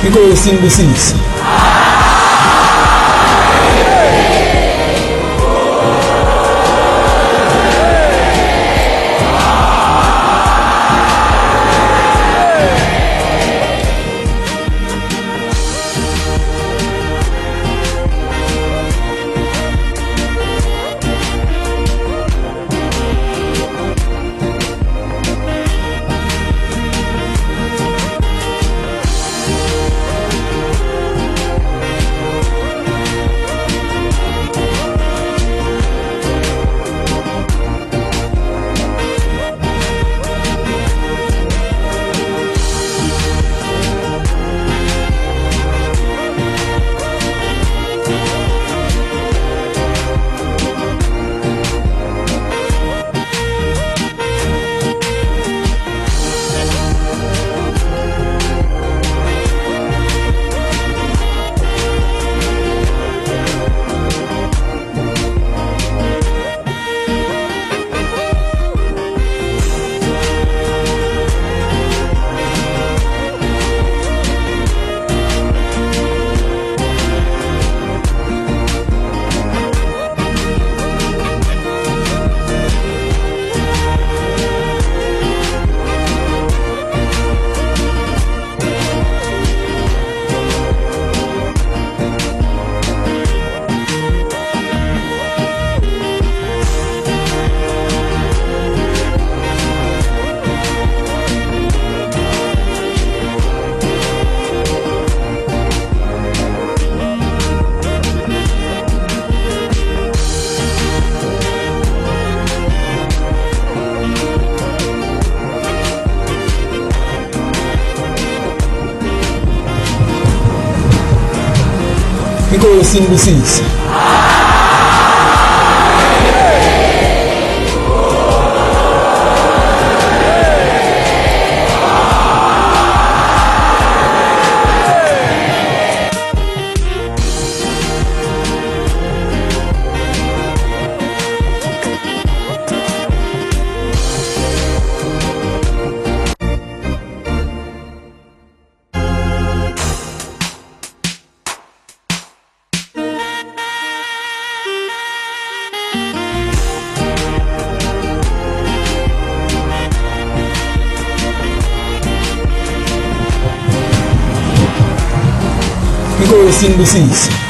because in the seas. Because in the seas. Because in the seas.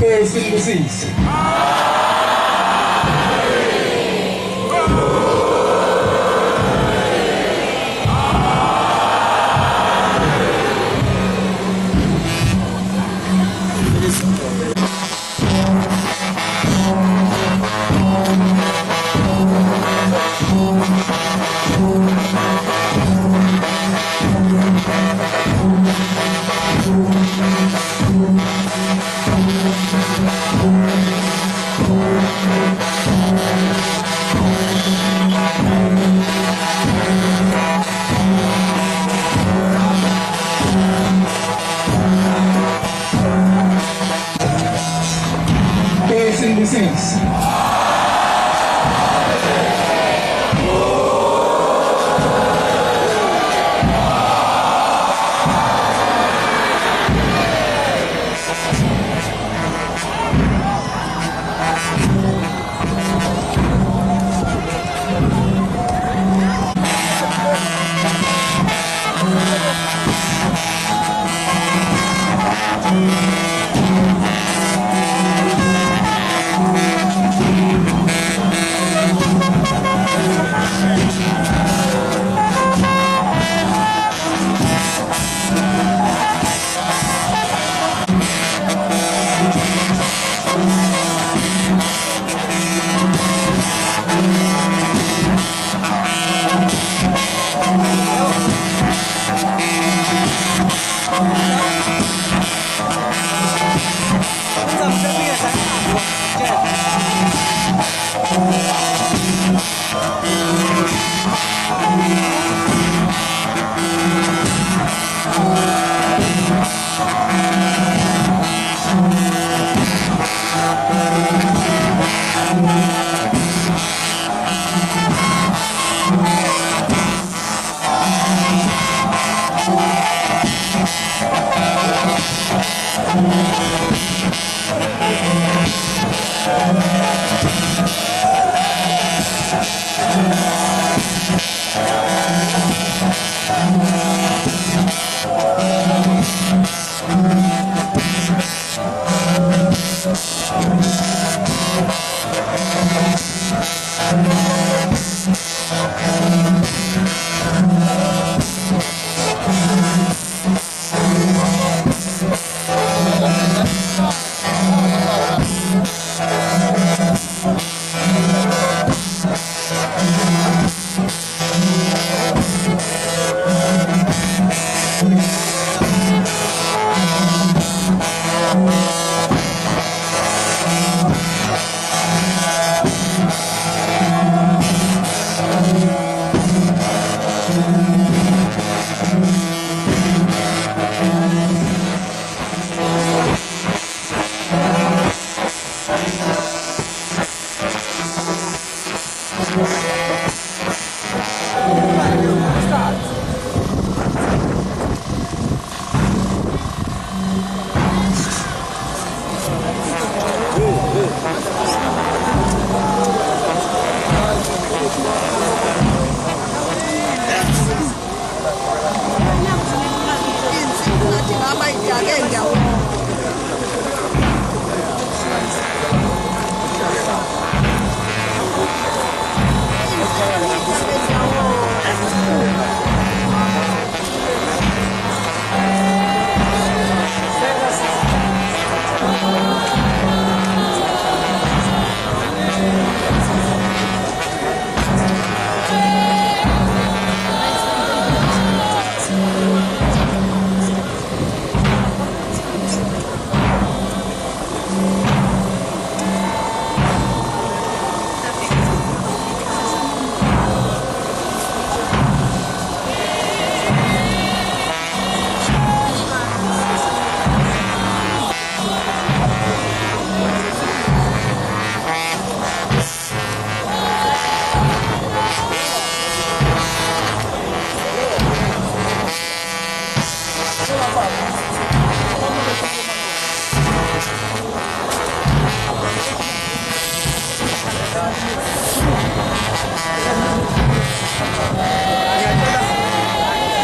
First in the seats. First in the seats.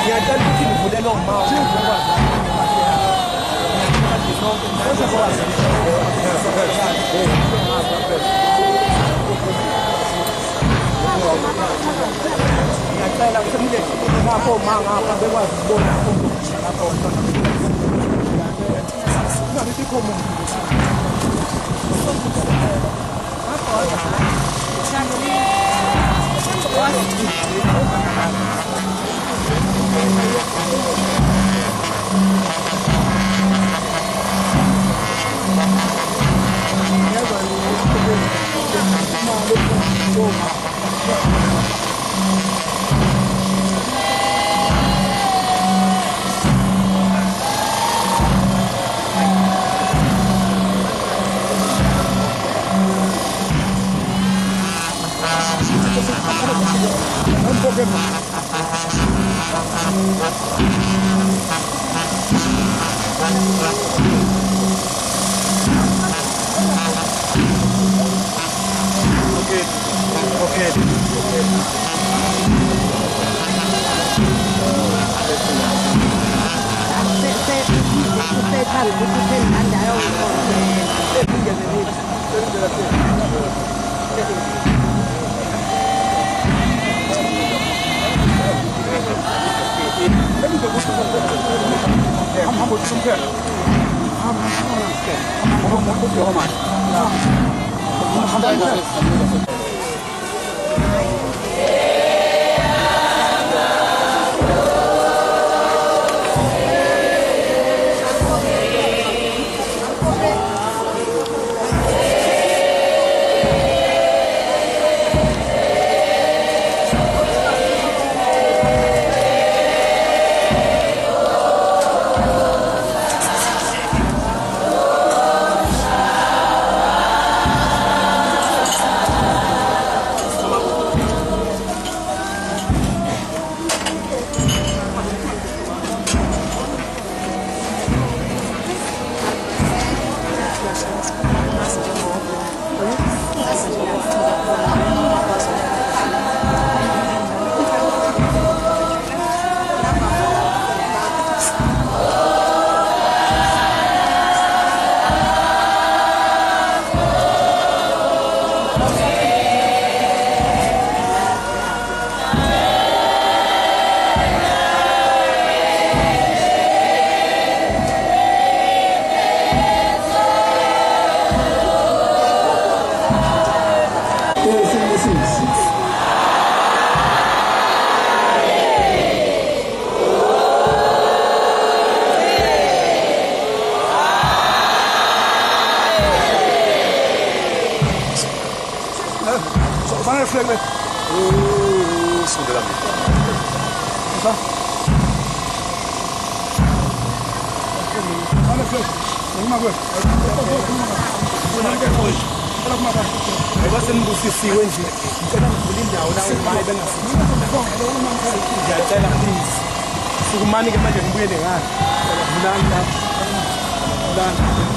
Ngiyacela ukuthi ngivule lo mouth ngiyacela ukuthi lapho mangapha bekwazi ukubona lapho Ngiyacela please sukumani ke manje ngibuyele ngani mulani lapha mulani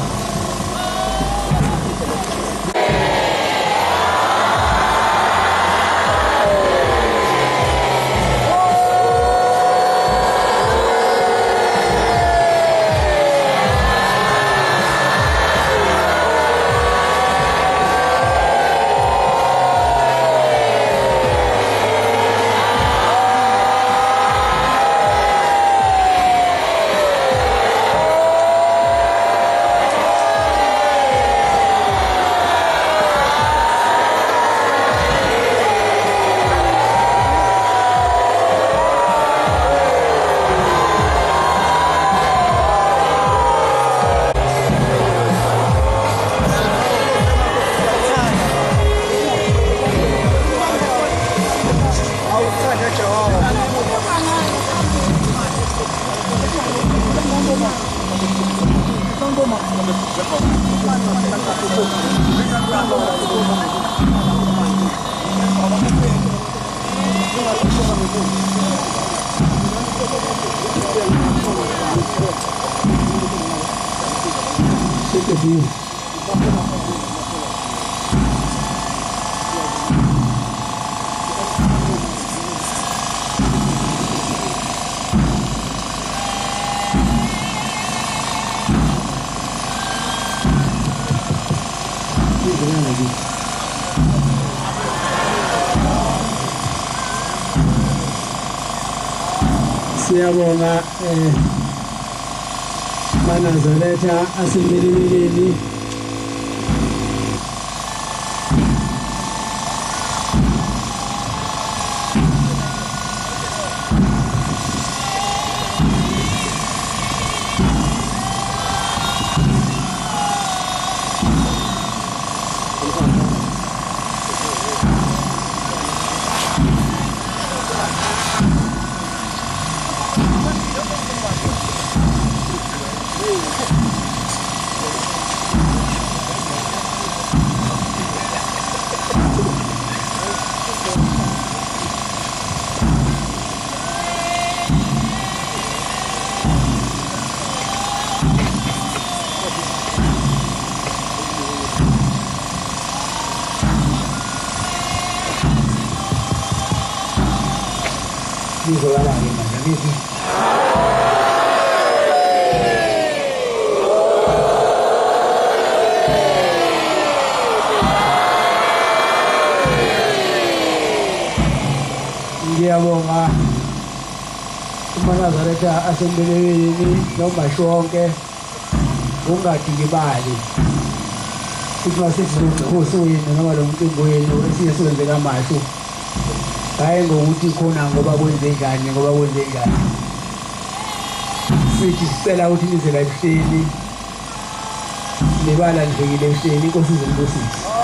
Siyabonga Manazaretha asembilini Nicolala di Mangiamiti. Ngiyabonga uManazaretha asembeleleni noma shonke ungadikibali ukuthi masizokhosi wenu noma lo mcimbi wenu esiye siwenze kamashu hayi ngokuthi khona ngoba kwenze njani ngoba kwenze njani sithi sicela ukuthi nize la ebuhleni nebala livekile ebuhleni inkosi izembusisi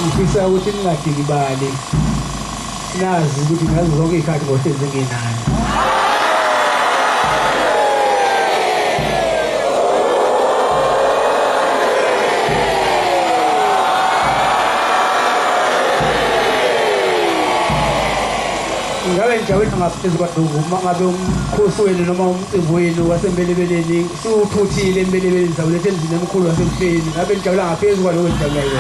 ngifisa ukuthi ningadikibali nazi ukuthi ngazo zonke izikhathi ngohlezi ngenani ngabe njawethu ngaphezu kwaduku mangabe umkhosi wenu noma umcimbi wenu wasembelebeleni siwuphuthile embelebeleni zawulethe emzini emkhulu wasemhleni ngabe njawula ngaphezu kwaloko njawulayo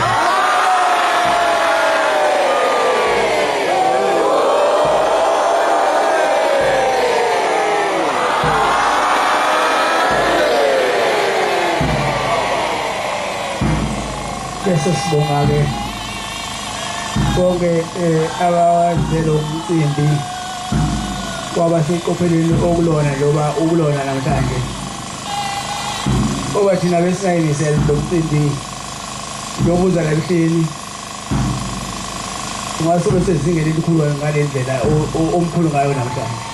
sesibonga-ke bonke abawenzele umcimbi kwabaseqophelweni okulona njengoba ukulona namhlanje oba thina besingayimisele lo mcimbi njengobuza la ebuhleni ungasobe sezingeni elikhulu ngale ndlela omkhulu ngayo namhlanje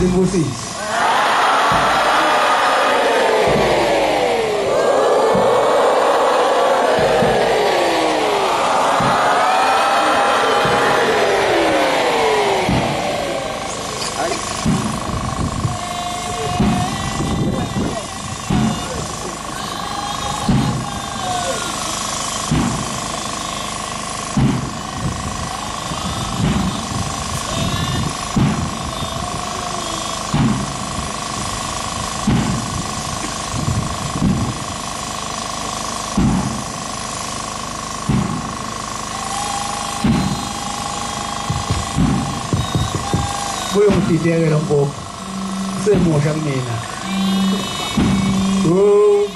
Imbusisi Titele un po' se moja mina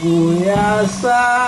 Guyasa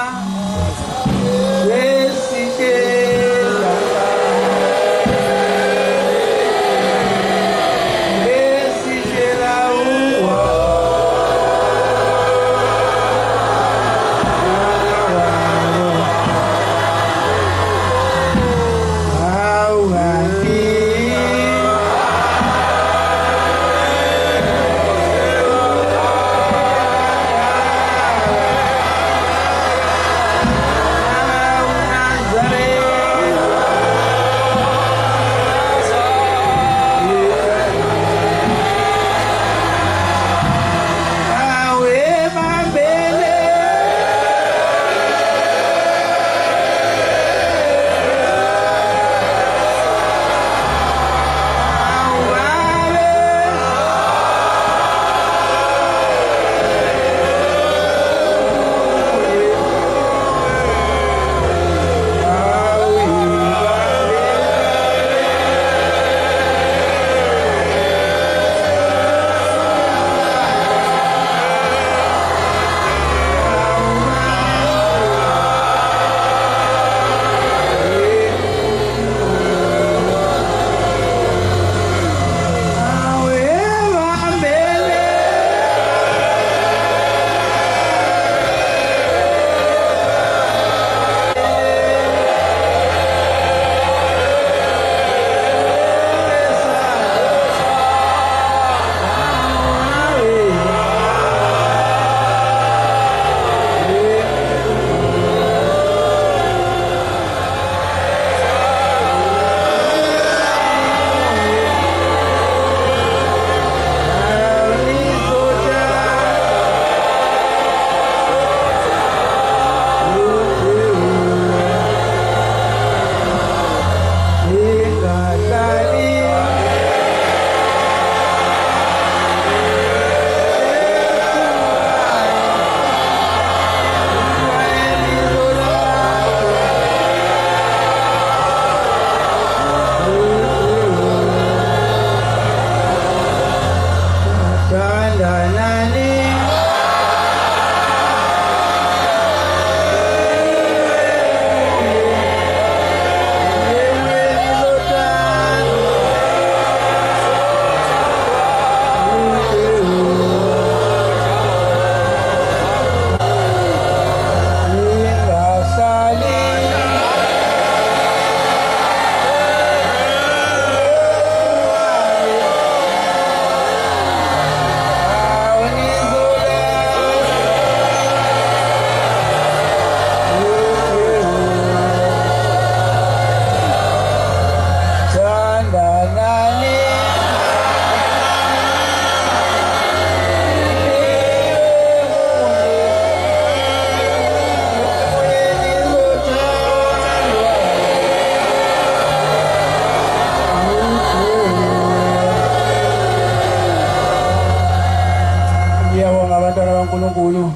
enkulu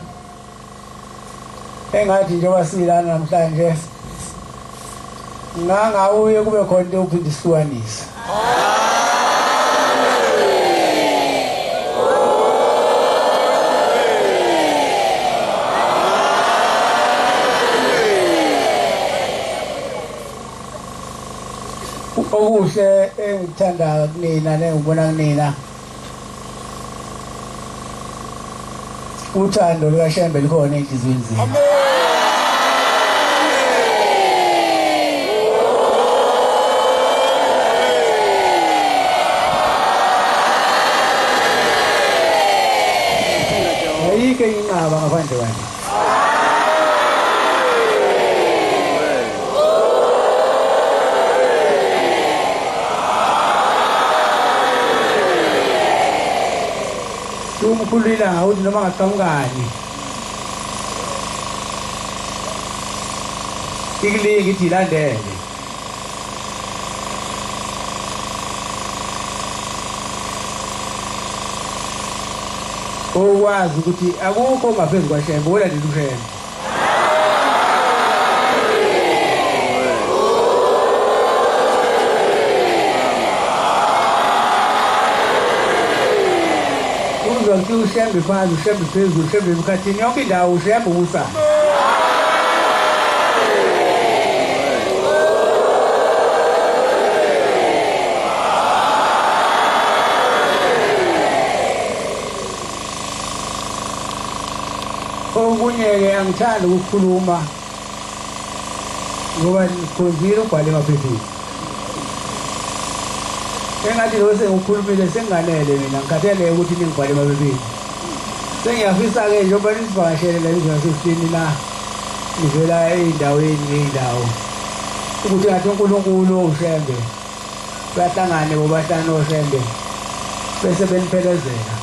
engathi njengoba silana namhlanje ngangawuye kube khona into yokuphinde isihlukanise. Okuhle engithanda kunina nengibona kunina uthando lukaShembe likhona enhliziyweni zenu. Ayike inqaba ngaphandle kwakhe. Umkhulula ngawuthi noma ngaqhamukani ikilingi ithi ilandele okwazi ukuthi akukho ngaphezu kwaShembe olandela uShembe. Uzonke uShembe phansi uShembe phezulu uShembe emkhathini yonke indawo uShembe usa. Okunye-ke angithandi ukukhuluma ngoba ngikhonzile ubhale emaphepheni. Engathi lo sengikhulumile senginganele mina ngikhathele ukuthi ningibhale emaphepheni. Sengiyafisa-ke njengoba nisivakashele la izwe lasesini la nivela ey'ndaweni ngey'ndawo ukuthi ngathi uNkulunkulu uShembe bahlangane bobahlanu oShembe bese beniphelezela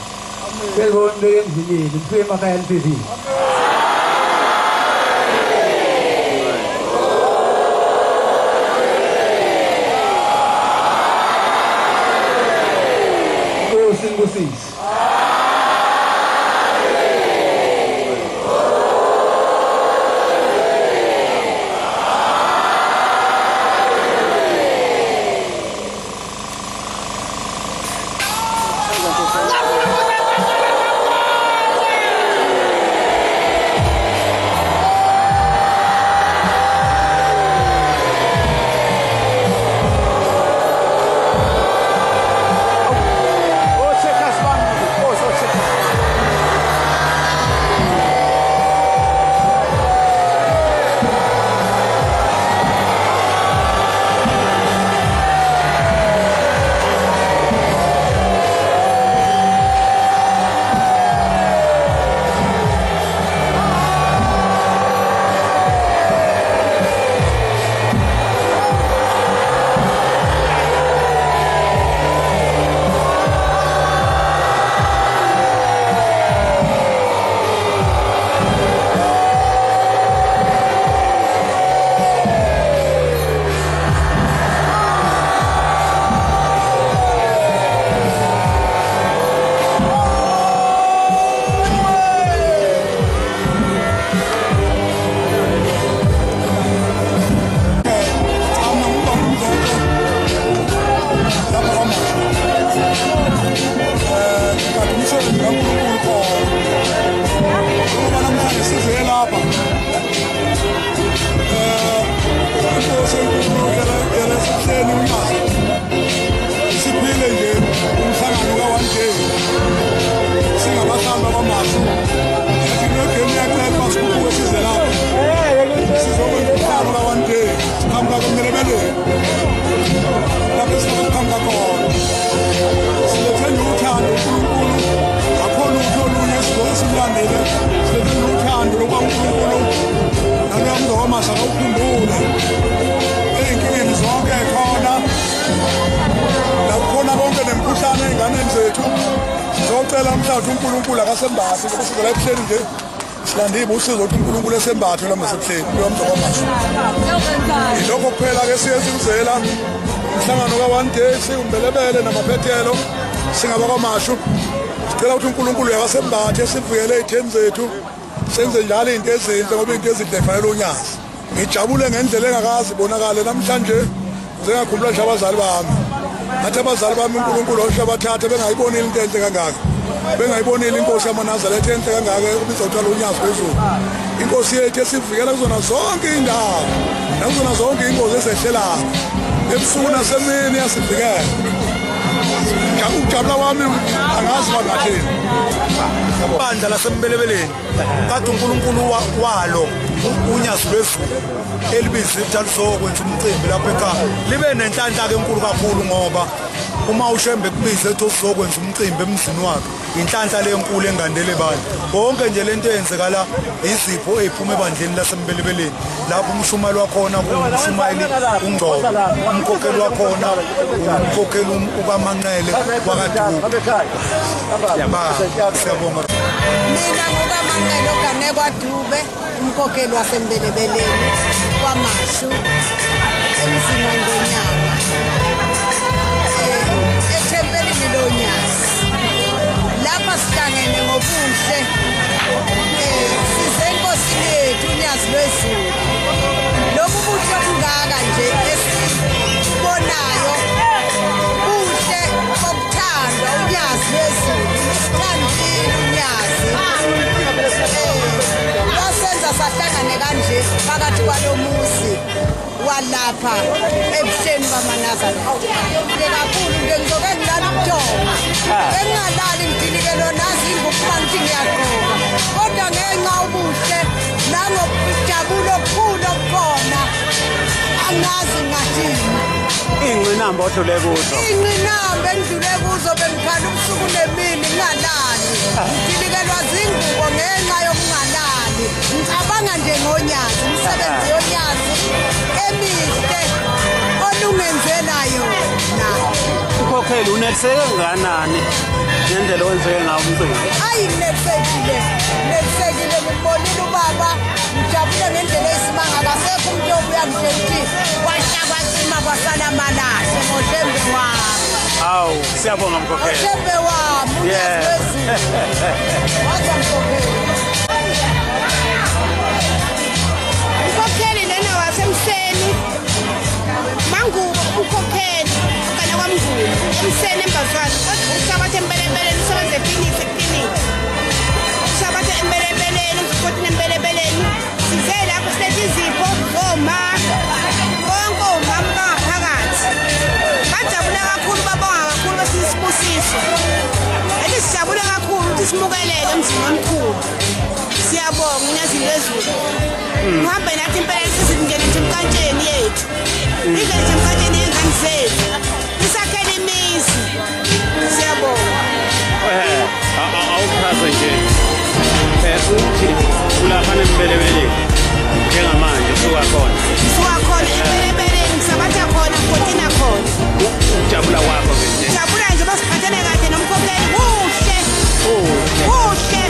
bezonibeka emzileni nifike emakhaya niphephile. Singusisi Sizocela mhlawumbe uNkulunkulu akasembathi kusukela ebuhleni nje silandiba usizo ukuthi uNkulunkulu esembathe lama sebuhleni kuyo mntokamasho. Lokho kuphela ke siyezizela umhlangano ka1 day siumbelebele namaphethelo singaba kwamasho Sicela ukuthi uNkulunkulu yakasembathe esivikele ezitheni zethu. Senze njalo izinto ezinhle ngoba izinto ezinhle kufanele unyazi. Ngijabule ngendlela engakazi bonakala namhlanje ngiyakhumbula nje abazali bami. Athi abazali bami uNkulunkulu oshabathatha bengayibonile into enhle kangaka. Bengayibonile inkosi yaManazaretha enhle kangaka ubizothola unyazi phezulu. Inkosi yethu esivikela kuzona zonke indawo. Nakuzona zonke ingozi ezehlelayo. Ebusuku nasemini yasivikela. Ujabula wami angazi bangathini. Ibandla lasembelebeleni kade uNkulunkulu walo unyazi lwezulu elibiza ithalisokwenza umcimbi lapha ekhaya libe nenhlanhla ke enkulu kakhulu ngoba uma ushembe kubiza ethi uzokwenza umcimbi emzini wakhe inhlanhla lenkulu engandele bani konke nje lento eyenzekala izipho eziphuma ebandleni lasembelebeleni lapho umshumali wakhona kumshumayeli uNgcobo umkhokheli wakhona umkhokheli ukaManqele wakaDuku siyabonga mina ngokaManqele ogane kwaDube umkhokheli wasembelebeleni kwaMashu emzini waNgonyama ethempelini loNyasi lapha sihlangene ngobuhle size enkosini yethu uNyazi lwezulu lokhu buhle kungaka nje esibonayo buhle okuthandwa uNyazi lwezulu sithandile uNyazi wasenza sahlangane kanje phakathi kwalomuzi walapha ebuhleni baManazaretha kakhulu ngizoke ngilala ubuthongo engalali ngidilikelwa nazi ingukuba ngithi ngiyaqoka kodwa ngenxa ubuhle nangokujabulo okukhulu okukhona angazi ngathini ingqinamba odlule kuzo ingqinamba engidlule kuzo bengikhala ubusuku nemini ngingalali ngidilikelwa zingubo ngenxa yokungalali ngicabanga nje ngoNyazi umsebenzi yoNyazi emihle olungenzela yona ukhokheli uneliseke kangakanani ngendlela wenzeke ngawo umcimbi ayinetsekile ngibonile ubaba ngijabule ngendlela esimanga kasekho umuntu obuya ngithi kwahlakwa sima kwasala malahle ngoshembe wami awu siyabonga mkhokheli ngoshembe wami waza mkhokheli umkhokheli lena wasemseni mangubo umkhokheli kana kwamnguni emseni embazwana usabathe embelebeleni usebenze efinisi usabathe embelebeleni usikotini embelebeleni size lapho silethe izipho ngoma bonke omama bangaphakathi bajabula kakhulu babonga kakhulu besisibusiso ethi sijabule kakhulu ukuthi simukeleke emzini omkhulu siyabonga uNyazi lwezulu uhambe nathi impela sizingene nje emkantsheni yethu ingene nje emkantsheni yengane zethu isakhele imizi siyabonga awuchaze nje uthi ulapha nembelebeleni njengamanje sukakhona embelebeleni ngisabatha khona ngotina khona ujabula wakho nje jabula nje basiphathele kahle nomkhokheli kuhle kuhle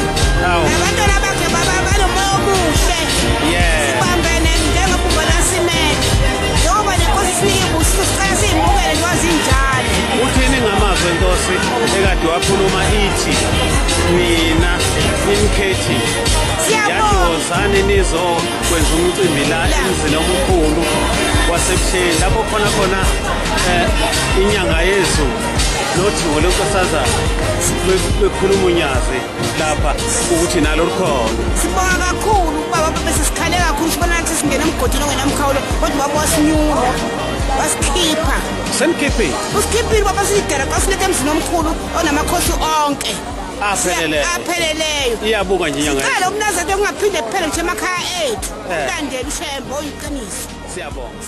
abantwana bakhe banomoya omuhle sibambene njengebhubhalasimele njengoba nenkosi sinike siqala siyimukele njengozinjalo uthini ngamazwi enkosi ekade wakhuluma ithi mina imkhethi yathi wozani nizokwenza umcimbi la emzini omkhulu wasebuhleni lapho khona inyanga yezulu nothingo lenkosazana bekhuluma uNyazi lapha ukuthi nalo likhona sibonga kakhulu ubaba bese sikhale kakhulu sibona ukuthi singena emgodini ongenamkhawulo kodwa baba wasinyula wasikhipha semkhiphi usikhiphile baba sidera xa silethe emzini omkhulu onamakhosi onke apheleleyo iyabuka nje inyanga siqale umnazaretha kungaphinde kuphele nje emakhaya ethu ulandele ushembo oyiqiniso siyabonga